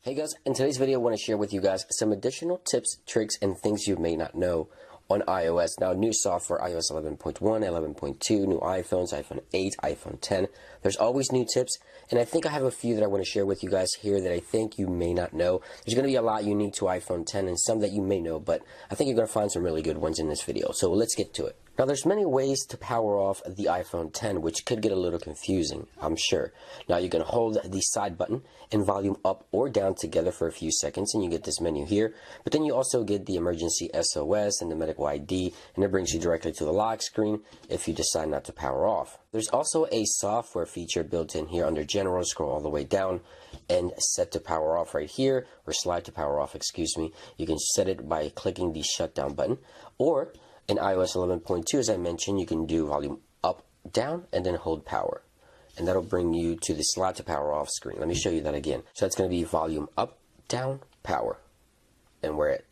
Hey guys, in today's video I want to share with you guys some additional tips, tricks, and things you may not know on iOS. Now, new software, iOS 11.1, 11.2, new iPhones, iPhone 8, iPhone 10. There's always new tips, and I think I have a few that I want to share with you guys here that I think you may not know. There's going to be a lot unique to iPhone 10 and some that you may know, but I think you're going to find some really good ones in this video. So let's get to it. Now, there's many ways to power off the iPhone 10, which could get a little confusing, I'm sure. Now, you can hold the side button and volume up or down together for a few seconds, and you get this menu here. But then you also get the emergency SOS and the medical ID, and it brings you directly to the lock screen if you decide not to power off. There's also a software feature built in here under General. Scroll all the way down and set to power off right here, or slide to power off, excuse me. You can set it by clicking the shutdown button, or in iOS 11.2, as I mentioned, you can do volume up, down, and then hold power. And that'll bring you to the slide to power off screen. Let me show you that again. So that's going to be volume up, down, power. And we're at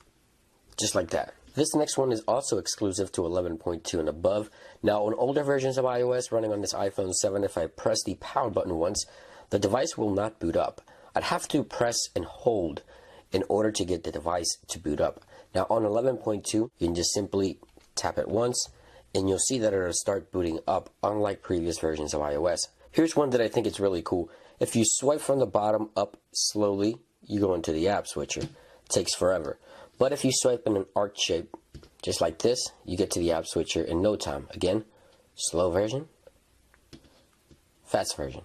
just like that. This next one is also exclusive to 11.2 and above. Now, on older versions of iOS running on this iPhone 7, if I press the power button once, the device will not boot up. I'd have to press and hold in order to get the device to boot up. Now, on 11.2, you can just simply tap it once, and you'll see that it'll start booting up, unlike previous versions of iOS. Here's one that I think is really cool. If you swipe from the bottom up slowly, you go into the app switcher. It takes forever. But if you swipe in an arc shape, just like this, you get to the app switcher in no time. Again, slow version, fast version.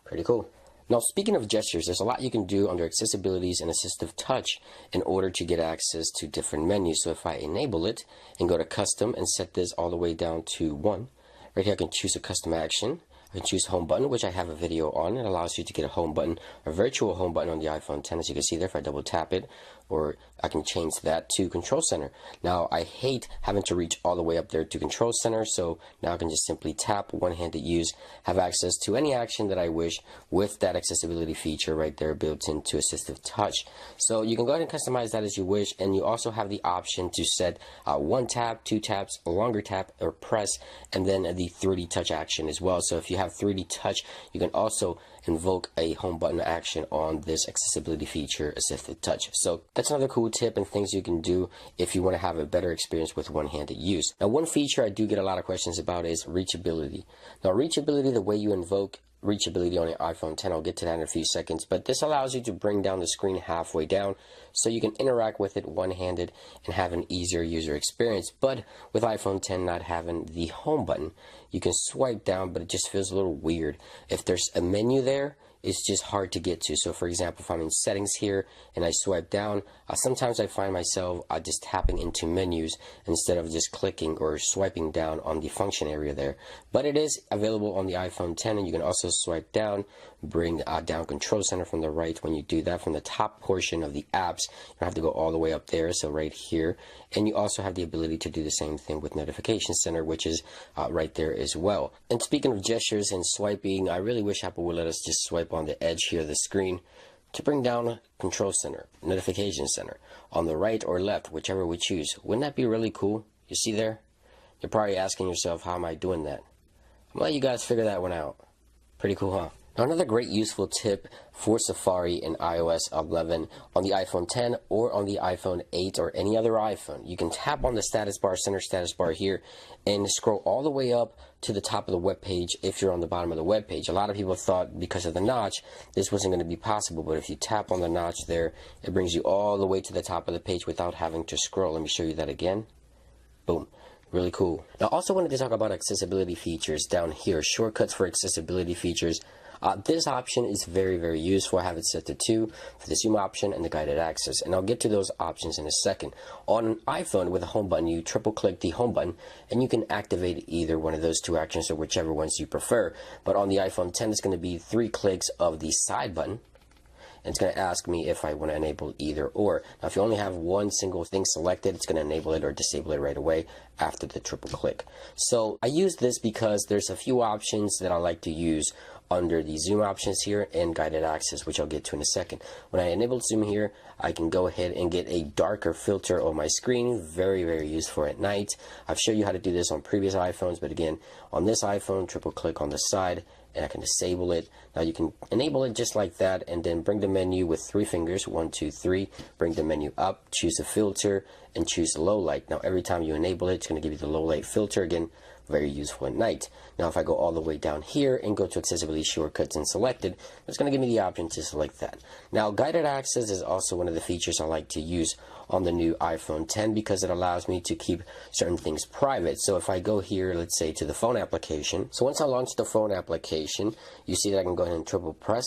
Pretty cool. Now, speaking of gestures, there's a lot you can do under accessibilities and assistive touch in order to get access to different menus. So if I enable it and go to custom and set this all the way down to 1, right here I can choose a custom action. I can choose home button, which I have a video on. It allows you to get a home button, a virtual home button on the iPhone 10, as you can see there. If I double tap it, or I can change that to control center. Now, I hate having to reach all the way up there to control center, so now I can just simply tap, one-handed use, have access to any action that I wish with that accessibility feature right there built into assistive touch. So you can go ahead and customize that as you wish, and you also have the option to set one tap, two taps, a longer tap, or press, and then the 3D touch action as well. So if you have 3D touch, you can also invoke a home button action on this accessibility feature, assistive touch. So that's another cool tip and things you can do if you want to have a better experience with one-handed use. Now, one feature I do get a lot of questions about is reachability. Now, reachability, the way you invoke reachability on your iPhone 10, I'll get to that in a few seconds, but this allows you to bring down the screen halfway down so you can interact with it one-handed and have an easier user experience. But with iPhone 10 not having the home button, you can swipe down, but it just feels a little weird. If there's a menu there, it's just hard to get to. So for example, if I'm in settings here and I swipe down, sometimes I find myself just tapping into menus instead of just clicking or swiping down on the function area there. But it is available on the iPhone 10, and you can also swipe down, bring down control center from the right. When you do that from the top portion of the apps, you don't have to go all the way up there, so right here. And you also have the ability to do the same thing with notification center, which is right there as well. And speaking of gestures and swiping, I really wish Apple would let us just swipe on the edge here of the screen to bring down control center, notification center, on the right or left, whichever we choose. Wouldn't that be really cool? You see there? You're probably asking yourself, how am I doing that? I'm gonna let you guys figure that one out. Pretty cool, huh? Now, another great useful tip for Safari in iOS 11 on the iPhone 10 or on the iPhone 8 or any other iPhone. You can tap on the status bar, center status bar here, and scroll all the way up to the top of the web page if you're on the bottom of the web page. A lot of people thought because of the notch this wasn't going to be possible, but if you tap on the notch there, it brings you all the way to the top of the page without having to scroll. Let me show you that again. Boom. Really cool. Now, I also wanted to talk about accessibility features down here, shortcuts for accessibility features. This option is very, very useful. I have it set to 2 for the zoom option and the guided access, and I'll get to those options in a second. On an iPhone with a home button, you triple click the home button and you can activate either one of those two actions or whichever ones you prefer. But on the iPhone 10, it's going to be 3 clicks of the side button, and it's going to ask me if I want to enable either or. Now, if you only have one single thing selected, it's going to enable it or disable it right away after the triple click. So I use this because there's a few options that I like to use under the zoom options here and guided access, which I'll get to in a second. When I enable zoom here, I can go ahead and get a darker filter on my screen. Very, very useful at night. I've shown you how to do this on previous iPhones, but again, on this iPhone, triple click on the side and I can disable it. Now you can enable it just like that, and then bring the menu with 3 fingers, 1, 2, 3, bring the menu up, choose a filter, and choose low light. Now every time you enable it, it's going to give you the low light filter. Again, very useful at night. Now if I go all the way down here and go to accessibility shortcuts and selected, it's going to give me the option to select that. Now guided access is also one of the features I like to use on the new iPhone 10 because it allows me to keep certain things private. So if I go here, let's say to the phone application, so once I launch the phone application, you see that I can go ahead and triple press,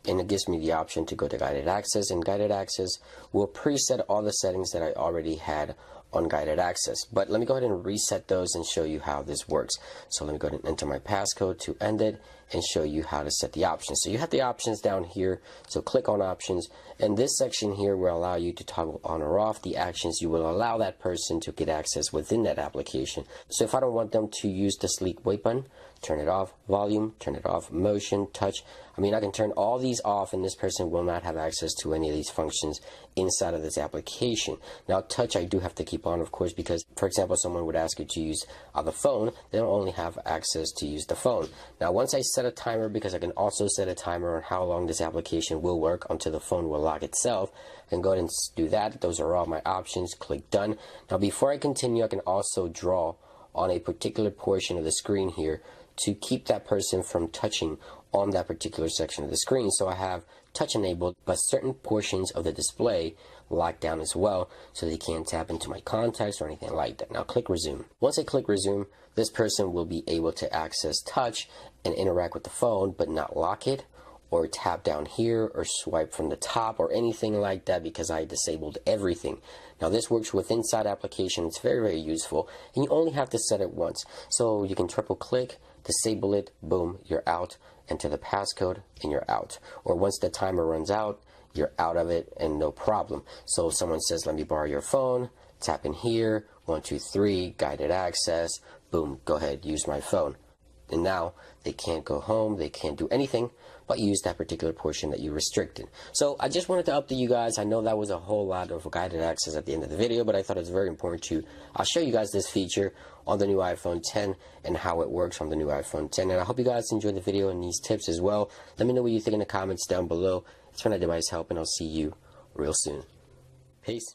and it gives me the option to go to guided access, and guided access will preset all the settings that I already had on guided access. But let me go ahead and reset those and show you how this works. So let me go ahead and enter my passcode to end it and show you how to set the options. So you have the options down here, so click on options, and this section here will allow you to toggle on or off the actions you will allow that person to get access within that application. So if I don't want them to use the sleek wait button, turn it off. Volume, turn it off. Motion, touch. I mean, I can turn all these off and this person will not have access to any of these functions inside of this application. Now touch I do have to keep on, of course, because for example someone would ask you to use the phone, they'll only have access to use the phone. Now once I set a timer, because I can also set a timer on how long this application will work until the phone will lock itself, and go ahead and do that. Those are all my options. Click done. Now before I continue, I can also draw on a particular portion of the screen here to keep that person from touching on that particular section of the screen. So I have touch enabled, but certain portions of the display locked down as well, so they can't tap into my contacts or anything like that. Now click resume. Once I click resume, this person will be able to access touch and interact with the phone, but not lock it or tap down here or swipe from the top or anything like that, because I disabled everything. Now this works with inside application. It's very, very useful, and you only have to set it once. So you can triple click, disable it, boom, you're out. Enter the passcode and you're out. Or once the timer runs out, you're out of it and no problem. So if someone says, let me borrow your phone, tap in here, 1, 2, 3, guided access, boom, go ahead, use my phone. And now they can't go home, they can't do anything but use that particular portion that you restricted. So I just wanted to update you guys. I know that was a whole lot of guided access at the end of the video, but I thought it was very important to show you guys this feature on the new iPhone 10 and how it works on the new iPhone 10. And I hope you guys enjoyed the video and these tips as well. Let me know what you think in the comments down below. It's been a device help, and I'll see you real soon. Peace.